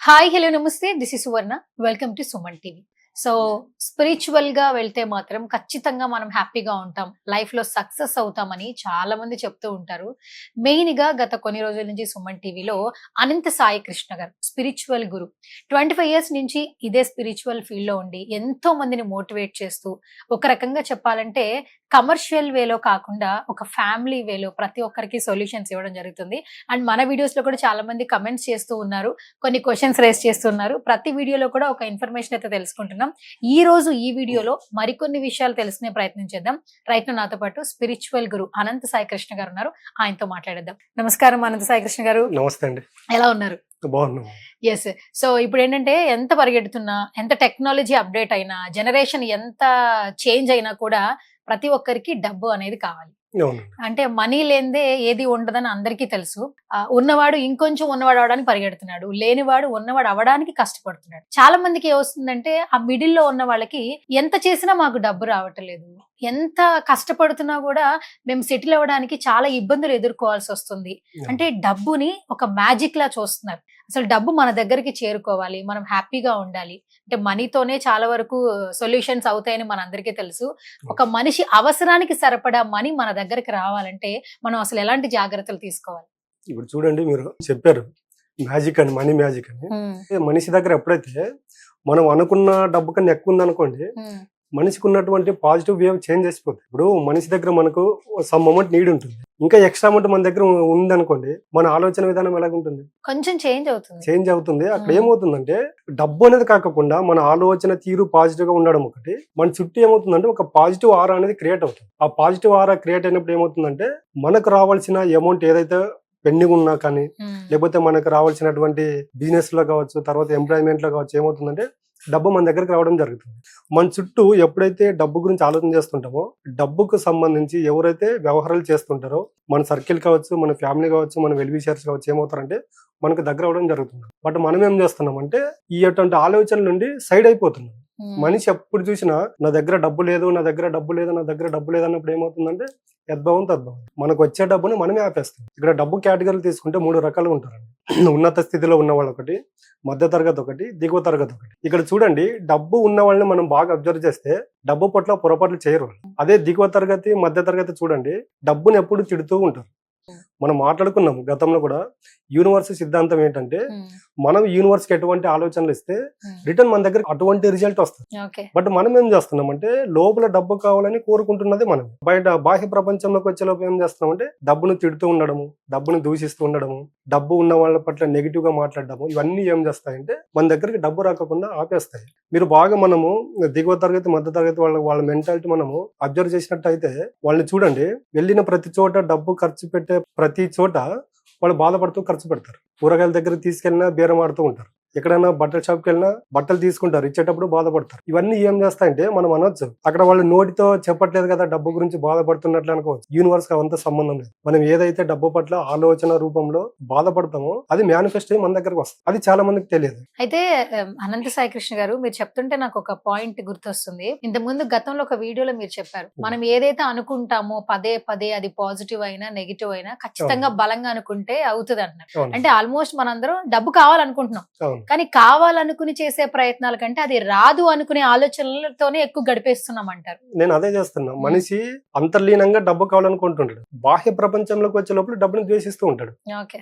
Hi hello నమస్తే this is Suvarna welcome to Suman TV. So spiritual గా వెళ్తే మాత్రం ఖచ్చితంగా మనం హ్యాపీగా ఉంటాం, లైఫ్ లో సక్సెస్ అవుతామని చాలా మంది చెప్తూ ఉంటారు. మెయిన్ గా గత కొన్ని రోజుల నుంచి సుమన్ టీవీలో అనంత సాయి కృష్ణ గారు స్పిరిచువల్ గురు 25 years నుంచి ఇదే స్పిరిచువల్ ఫీల్డ్ లో ఉండి ఎంతో మందిని మోటివేట్ చేస్తూ, ఒక రకంగా చెప్పాలంటే కమర్షియల్ వేలో కాకుండా ఒక ఫ్యామిలీ వేలో ప్రతి ఒక్కరికి సొల్యూషన్స్ ఇవ్వడం జరుగుతుంది. అండ్ మన వీడియోస్ లో కూడా చాలా మంది కమెంట్స్ చేస్తూ ఉన్నారు, కొన్ని క్వశ్చన్స్ రేస్ చేస్తున్నారు. ప్రతి వీడియోలో కూడా ఒక ఇన్ఫర్మేషన్ అయితే తెలుసుకుంటున్నాం. ఈ రోజు ఈ వీడియోలో మరికొన్ని విషయాలు తెలుసుకునే ప్రయత్నం చేద్దాం. రైట్ నాతో పాటు స్పిరిచువల్ గురు అనంత సాయి కృష్ణ గారు ఉన్నారు, ఆయనతో మాట్లాడేద్దాం. నమస్కారం అనంత సాయి కృష్ణ గారు. నమస్తే అండి. ఎలా ఉన్నారు? బాగున్నాం. ఎస్. సో ఇప్పుడు ఏంటంటే ఎంత పరిగెడుతున్నా, ఎంత టెక్నాలజీ అప్డేట్ అయినా, జనరేషన్ ఎంత చేంజ్ అయినా కూడా ప్రతి ఒక్కరికి డబ్బు అనేది కావాలి. అవును. అంటే మనీ లేనిదే ఏది ఉండదని అందరికీ తెలుసు. ఉన్నవాడు ఇంకొంచెం ఉన్నవాడు అవడానికి పరిగెడుతున్నాడు, లేనివాడు ఉన్నవాడు అవడానికి కష్టపడుతున్నాడు. చాలా మందికి ఏమొస్తుందంటే ఆ మిడిల్ లో ఉన్న వాళ్ళకి ఎంత చేసినా మాకు డబ్బు రావట్లేదు, ఎంత కష్టపడుతున్నా కూడా మేము సెటిల్ అవ్వడానికి చాలా ఇబ్బందులు ఎదుర్కోవాల్సి వస్తుంది. అంటే డబ్బుని ఒక మ్యాజిక్ లా చూస్తున్నారు. అసలు డబ్బు మన దగ్గరికి చేరుకోవాలి, మనం హ్యాపీగా ఉండాలి అంటే మనీతోనే చాలా వరకు సొల్యూషన్స్ అవుతాయని మనందరికీ తెలుసు. ఒక మనిషి అవసరానికి సరిపడా మనీ మన దగ్గరికి రావాలంటే మనం అసలు ఎలాంటి జాగ్రత్తలు తీసుకోవాలి? ఇప్పుడు చూడండి, మీరు చెప్పారు మ్యాజిక్ అని, మనీ మ్యాజిక్ అని. మనిషి దగ్గర ఎప్పుడైతే మనం అనుకున్న డబ్బు కన్నా ఎక్కువ ఉందనుకోండి, మనిషికి ఉన్నటువంటి పాజిటివ్ వేవ్ చేంజ్ అయిపోతుంది. ఇప్పుడు మనిషి దగ్గర మనకు సమ్ అమౌంట్ నీడ్ ఉంటుంది, ఇంకా ఎక్స్ట్రా అమౌంట్ మన దగ్గర ఉంది అనుకోండి, మన ఆలోచన విధానం ఎలాగుంటుంది? కొంచెం చేంజ్ అవుతుంది. అక్కడ ఏమవుతుందంటే డబ్బు అనేది కాకుండా మన ఆలోచన తీరు పాజిటివ్ గా ఉండడం ఒకటి, మన చుట్టూ ఏమవుతుందంటే ఒక పాజిటివ్ ఆరా అనేది క్రియేట్ అవుతుంది. ఆ పాజిటివ్ ఆరా క్రియేట్ అయినప్పుడు ఏమవుతుందంటే మనకు రావాల్సిన అమౌంట్ ఏదైతే పెండింగ్ ఉన్నా కానీ, లేకపోతే మనకు రావాల్సినటువంటి బిజినెస్ లో కావచ్చు, తర్వాత ఎంప్లాయ్మెంట్ లో కావచ్చు, ఏమవుతుందంటే డబ్బు మన దగ్గరికి రావడం జరుగుతుంది. మన చుట్టూ ఎప్పుడైతే డబ్బు గురించి ఆలోచన చేస్తుంటామో, డబ్బుకు సంబంధించి ఎవరైతే వ్యవహారాలు చేస్తుంటారో, మన సర్కిల్ కావచ్చు, మన ఫ్యామిలీ కావచ్చు, మన వెల్ విషర్స్ కావచ్చు, ఏమవుతారంటే మనకు దగ్గర అవడం జరుగుతుంది. బట్ మనం ఏం చేస్తున్నాం అంటే ఈ అటువంటి ఆలోచనల నుండి సైడ్ అయిపోతున్నాం. మనిషి ఎప్పుడు చూసినా నా దగ్గర డబ్బు లేదు, నా దగ్గర డబ్బు లేదు, నా దగ్గర డబ్బు లేదు అన్నప్పుడు ఏమవుతుందంటే యద్భావం తద్భావం, మనకు వచ్చే డబ్బుని మనమే ఆపేస్తాం. ఇక్కడ డబ్బు కేటగిరీలు తీసుకుంటే 3 రకాలుగా ఉంటారండి. ఉన్నత స్థితిలో ఉన్న వాళ్ళు ఒకటి, మధ్య తరగతి ఒకటి, దిగువ తరగతి ఒకటి. ఇక్కడ చూడండి, డబ్బు ఉన్న వాళ్ళని మనం బాగా అబ్జర్వ్ చేస్తే డబ్బు పట్ల పొరపాట్లు చేయరు. అదే దిగువ తరగతి, మధ్య తరగతి చూడండి, డబ్బుని ఎప్పుడు తిడుతూ ఉంటారు. మనం మాట్లాడుకున్నాం గతంలో కూడా, యూనివర్స్ సిద్ధాంతం ఏంటంటే మనం యూనివర్స్ కి ఎటువంటి ఆలోచనలు ఇస్తే రిటర్న్ మన దగ్గర అటువంటి రిజల్ట్ వస్తుంది. బట్ మనం ఏం చేస్తున్నాం అంటే లోపల డబ్బు కావాలని కోరుకుంటున్నది మనం. బయట బాహ్య ప్రపంచంలోకి వచ్చే లోపు ఏం చేస్తున్నాం అంటే డబ్బును తిడుతూ ఉండడము, డబ్బును దూషిస్తూ ఉండడము, డబ్బు ఉన్న వాళ్ళ పట్ల నెగిటివ్ గా మాట్లాడడము, ఇవన్నీ ఏం చేస్తాయంటే మన దగ్గరికి డబ్బు రాకుండా ఆపేస్తాయి. మీరు బాగా మనము దిగువ తరగతి, మధ్య తరగతి వాళ్ళ మెంటాలిటీ మనము అబ్జర్వ్ చేసినట్టయితే వాళ్ళని చూడండి, వెళ్ళిన ప్రతి చోట డబ్బు ఖర్చు పెట్టే ప్రతి చోట వాళ్ళు బాధపడుతూ ఖర్చు పెడతారు. కూరగాయల దగ్గర తీసుకెళ్ళినా బేరం ఆడుతూ ఉంటారు, ఎక్కడైనా బట్టల షాప్కి వెళ్ళినా బట్టలు తీసుకుంటారు, ఇచ్చేటప్పుడు బాధపడతారు. ఇవన్నీ ఏం చేస్తాయంటే మనం అనొచ్చు అక్కడ వాళ్ళు నోటితో చెప్పట్లేదు కదా డబ్బు గురించి బాధపడుతున్నట్లు అనుకోవచ్చు. యూనివర్స్ కి అవంతా సంబంధం లేదు. మనం ఏదైతే డబ్బు పట్ల ఆలోచన రూపంలో బాధపడతామో అది మేనిఫెస్ట్ అయ్యి మన దగ్గరకు వస్తుంది. అది చాలా మందికి తెలియదు. అయితే అనంత సాయి కృష్ణ గారు, మీరు చెప్తుంటే నాకు ఒక పాయింట్ గుర్తొస్తుంది. ఇంత ముందు గతంలో ఒక వీడియోలో మీరు చెప్పారు, మనం ఏదైతే అనుకుంటామో పదే పదే అది పాజిటివ్ అయినా నెగిటివ్ అయినా ఖచ్చితంగా బలంగా అనుకుంటే అవుతుంది అంటున్నారు. అంటే ఆల్మోస్ట్ మనందరం డబ్బు కావాలనుకుంటున్నాం, కానీ కావాలనుకుని చేసే ప్రయత్నాల కంటే అది రాదు అనుకునే ఆలోచనలతోనే ఎక్కువ గడిపేస్తున్నాం అంటారు. నేను అదే చేస్తున్నా. మనిషి అంతర్లీనంగా డబ్బు కావాలనుకుంటుంటాడు, బాహ్య ప్రపంచంలోకి వచ్చే లోపల డబ్బుని ద్వేషిస్తూ ఉంటాడు,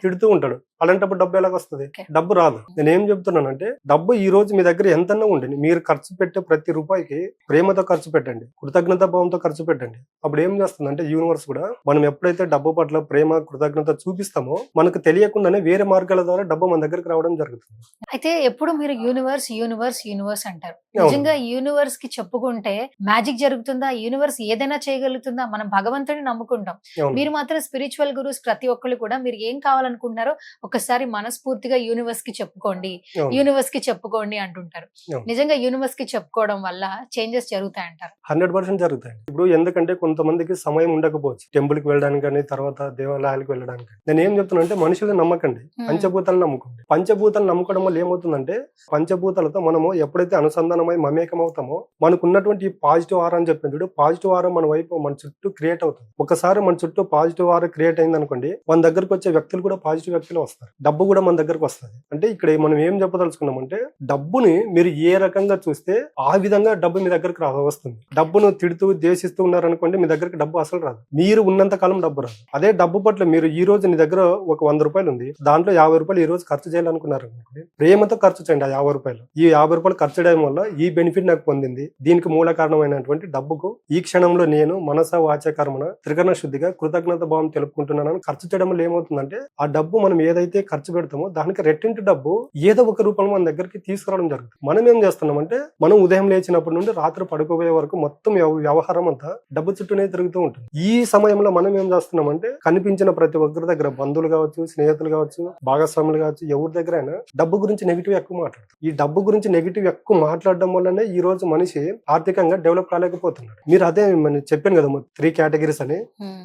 తిడుతూ ఉంటాడు. అలాంటప్పుడు డబ్బు ఎలాగ వస్తుంది? డబ్బు రాదు. నేను ఏం చెప్తున్నానంటే డబ్బు ఈ రోజు మీ దగ్గర ఎంతన్నా ఉండండి, మీరు ఖర్చు పెట్టే ప్రతి రూపాయికి ప్రేమతో ఖర్చు పెట్టండి, కృతజ్ఞత భావంతో ఖర్చు పెట్టండి. అప్పుడు ఏం చేస్తుందంటే యూనివర్స్ కూడా మనం ఎప్పుడైతే డబ్బు పట్ల ప్రేమ కృతజ్ఞత చూపిస్తామో మనకు తెలియకుండానే వేరే మార్గాల ద్వారా డబ్బు మన దగ్గరికి రావడం జరుగుతుంది. అయితే ఎప్పుడు మీరు యూనివర్స్ యూనివర్స్ యూనివర్స్ అంటారు. నిజంగా యూనివర్స్ కి చెప్పుకుంటే మ్యాజిక్ జరుగుతుందా? యూనివర్స్ ఏదైనా చేయగలుగుతుందా? మనం భగవంతుని నమ్ముకుంటాం. మీరు మాత్రం స్పిరిచువల్ గురూస్ ప్రతి ఒక్కళ్ళు కూడా మీరు ఏం కావాలనుకుంటున్నారో ఒకసారి మనస్ఫూర్తిగా యూనివర్స్ కి చెప్పుకోండి, యూనివర్స్ కి చెప్పుకోండి అంటుంటారు. నిజంగా యూనివర్స్ కి చెప్పుకోవడం వల్ల చేంజెస్ జరుగుతాయి అంటారు? 100% జరుగుతాయి. ఇప్పుడు ఎందుకంటే కొంతమందికి సమయం ఉండకపోవచ్చు టెంపుల్ కి వెళ్ళడానికి కానీ, తర్వాత దేవాలయాలకు వెళ్ళడానికి. నేను ఏం చెప్తున్నా అంటే మనుషులు నమ్మకండి, పంచభూతాలు నమ్ముకోండి. పంచభూతాలు నమ్ముకోవడం వల్ల వల్ల ఏమవుతుందంటే పంచభూతాలతో మనము ఎప్పుడైతే అనుసంధానమై మమేకం అవుతామో మనకు ఉన్నటువంటి ఈ పాజిటివ్ ఆరా అని చెప్పింది చూడు, పాజిటివ్ ఆరా మన వైపు మన చుట్టూ క్రియేట్ అవుతుంది. ఒకసారి మన చుట్టూ పాజిటివ్ ఆరా క్రియేట్ అయింది అనుకోండి, మన దగ్గరకు వచ్చే వ్యక్తులు కూడా పాజిటివ్ వ్యక్తులు వస్తారు, డబ్బు కూడా మన దగ్గరకు వస్తుంది. అంటే ఇక్కడ మనం ఏం చెప్పదలుచుకున్నామంటే డబ్బుని మీరు ఏ రకంగా చూస్తే ఆ విధంగా డబ్బు మీ దగ్గరకు వస్తుంది. డబ్బును తిడుతూ ద్వేషిస్తూ ఉన్నారనుకోండి, మీ దగ్గరకు డబ్బు అసలు రాదు. మీరు ఉన్నంత కాలం డబ్బు రాదు. అదే డబ్బు పట్ల మీరు ఈ రోజు నీ దగ్గర ఒక 100 రూపాయలు ఉంది, దాంట్లో 50 రూపాయలు ఈ రోజు ఖర్చు చేయాలనుకున్నారు అనుకోండి, ప్రేమతో ఖర్చు చేయండి ఆ 50 రూపాయలు. ఈ 50 రూపాయలు ఖర్చు చేయడం వల్ల ఈ బెనిఫిట్ నాకు పొందింది, దీనికి మూల కారణమైనటువంటి డబ్బుకు ఈ క్షణంలో నేను మనస వాచ కర్మన త్రికరణ శుద్ధిగా కృతజ్ఞత భావం తెలుపుకుంటున్నాను. ఖర్చు చేయడం వల్ల ఏమవుతుందంటే ఆ డబ్బు మనం ఏదైతే ఖర్చు పెడతామో దానికి రెట్టింటి డబ్బు ఏదో ఒక రూపంలో మన దగ్గరికి తీసుకురావడం జరుగుతుంది. మనం ఏం చేస్తున్నామంటే మనం ఉదయం లేచినప్పటి నుండి రాత్రి పడుకోబోయే వరకు మొత్తం వ్యవహారం అంతా డబ్బు చుట్టూనే తిరుగుతూ ఉంటుంది. ఈ సమయంలో మనం ఏం చేస్తున్నామంటే కనిపించిన ప్రతి ఒక్కరి దగ్గర బంధువులు కావచ్చు, స్నేహితులు కావచ్చు, భాగస్వాములు కావచ్చు, ఎవరి దగ్గర అయినా డబ్బు గురించి నెగిటివ్ ఎక్కువ మాట్లాడతారు. ఈ డబ్బు గురించి నెగిటివ్ ఎక్కువ మాట్లాడడం వల్లనే ఈ రోజు మనిషి ఆర్థికంగా డెవలప్ కాలేకపోతున్నాడు. మీరు అదే చెప్పాను కదా 3 కేటగిరీస్ అని.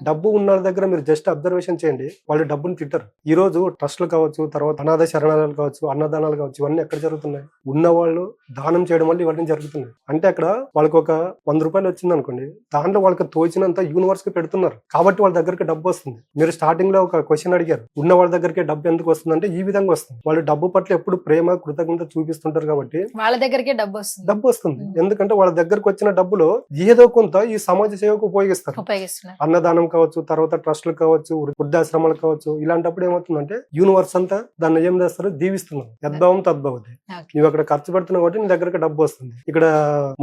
డబ్బు ఉన్న వాళ్ళ దగ్గర మీరు జస్ట్ అబ్జర్వేషన్ చేయండి, వాళ్ళు డబ్బుని తిట్టరు. ఈ రోజు ట్రస్టులు కావచ్చు, తర్వాత అనాథ శరణాలయాలు కావచ్చు, అన్నదానాలు కావచ్చు, ఇవన్నీ ఎక్కడ జరుగుతున్నాయి? ఉన్నవాళ్ళు దానం చేయడం వల్ల ఇవన్నీ జరుగుతున్నాయి. అంటే అక్కడ వాళ్ళకి ఒక 100 రూపాయలు వచ్చింది అనుకోండి, దాంట్లో వాళ్ళకి తోచినంత యూనివర్స్ కి పెడుతున్నారు కాబట్టి వాళ్ళ దగ్గరికి డబ్బు వస్తుంది. మీరు స్టార్టింగ్ లో ఒక క్వశ్చన్ అడిగారు, ఉన్న వాళ్ళ దగ్గరికి డబ్బు ఎందుకు వస్తుంది అంటే ఈ విధంగా వస్తుంది. వాళ్ళు డబ్బు పట్ల ఎప్పుడు ప్రేమ కృతజ్ఞత చూపిస్తుంటారు కాబట్టి వాళ్ళ దగ్గరికి డబ్బు వస్తుంది. ఎందుకంటే వాళ్ళ దగ్గరకు వచ్చిన డబ్బులో ఏదో కొంత ఈ సమాజ సేవకు ఉపయోగిస్తారు. అన్నదానం కావచ్చు, తర్వాత ట్రస్టులు కావచ్చు, వృద్ధాశ్రమాలు కావచ్చు. ఇలాంటప్పుడు ఏమవుతుందంటే యూనివర్స్ అంతా దాన్ని ఏం చేస్తారు, దీవిస్తున్నారు. యద్భావం తద్భవతి. నువ్వు అక్కడ ఖర్చు పెడుతున్నావు కాబట్టి నీ దగ్గరకు డబ్బు వస్తుంది. ఇక్కడ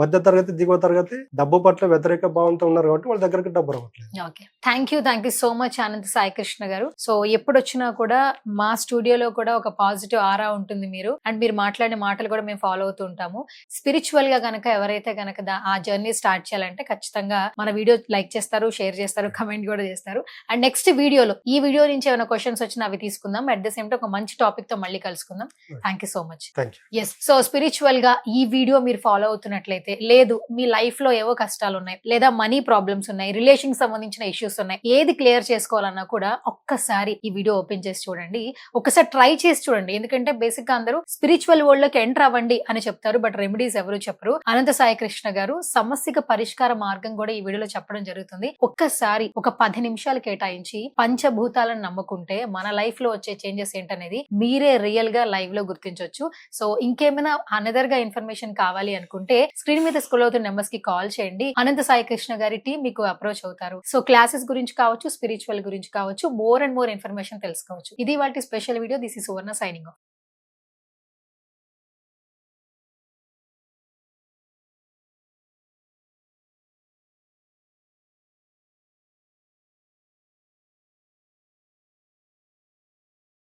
మధ్య తరగతి, దిగువ తరగతి డబ్బు పట్ల వ్యతిరేక భావంతో ఉన్నారు కాబట్టి వాళ్ళ దగ్గరకు డబ్బు రావట్లేదు. Okay, thank you so much Anantha Sai Krishna గారు. సో ఎప్పుడు వచ్చినా కూడా మా స్టూడియోలో కూడా ఒక పాజిటివ్ ఆరా ఉంటుంది మీరు, అండ్ మీరు మాట్లాడే మాటలు కూడా మేము ఫాలో అవుతూ ఉంటాము. స్పిరిచువల్ గా గనక ఎవరైతే గనక ఆ జర్నీ స్టార్ట్ చేయాలంటే ఖచ్చితంగా మన వీడియో లైక్ చేస్తారు, షేర్ చేస్తారు, కమెంట్ కూడా చేస్తారు. అండ్ నెక్స్ట్ వీడియోలో ఈ వీడియో నుంచి ఏమైనా క్వశ్చన్స్ వచ్చినా అవి తీసుకుందాం. అట్ ద సేమ్ టైం ఒక మంచి టాపిక్ తో మళ్ళీ కలుసుకుందాం. Thank you so much. Yes, so spiritual గా ఈ వీడియో మీరు ఫాలో అవుతున్నట్లయితే, లేదు మీ లైఫ్ లో ఏవో కష్టాలు ఉన్నాయి, లేదా మనీ ప్రాబ్లమ్స్ ఉన్నాయి, రిలేషన్ సంబంధించిన ఇష్యూస్ ఉన్నాయి, ఏది క్లియర్ చేసుకోవాలన్నా కూడా ఒక్కసారి ఈ వీడియో ఓపెన్ చేసి చూడండి, ఒకసారి ట్రై చేసి చూడండి. ఎందుకంటే బేసిక్ గా అందరూ స్పిరిచువల్ వరల్డ్ లోకి ఎంటర్ అవ్వండి అని చెప్తారు, బట్ రెమెడీస్ ఎవరు చెప్పరు. అనంత సాయి కృష్ణ గారు సమస్యకు పరిష్కార మార్గం కూడా ఈ వీడియోలో చెప్పడం జరుగుతుంది. ఒక్కసారి ఒక 10 నిమిషాలు కేటాయించి పంచభూతాలను నమ్ముకుంటే మన లైఫ్ లో వచ్చే చేంజెస్ ఏంటనేది మీరే రియల్ గా లైవ్ లో గుర్తించవచ్చు. సో ఇంకేమైనా అనదర్ గా ఇన్ఫర్మేషన్ కావాలి అనుకుంటే స్క్రీన్ మీద స్క్రోల్ అవుతున్న నెంబర్స్ కి కాల్ చేయండి. అనంత సాయి కృష్ణ గారి టీం మీకు అప్రోచ్ అవుతారు. సో క్లాసెస్ గురించి కావచ్చు, స్పిరిచువల్ గురించి కావచ్చు, మోర్ అండ్ మోర్ ఇన్ఫర్మేషన్ తెలుసుకోవచ్చు. ఇది వాటి special video. This is Suvarna signing off.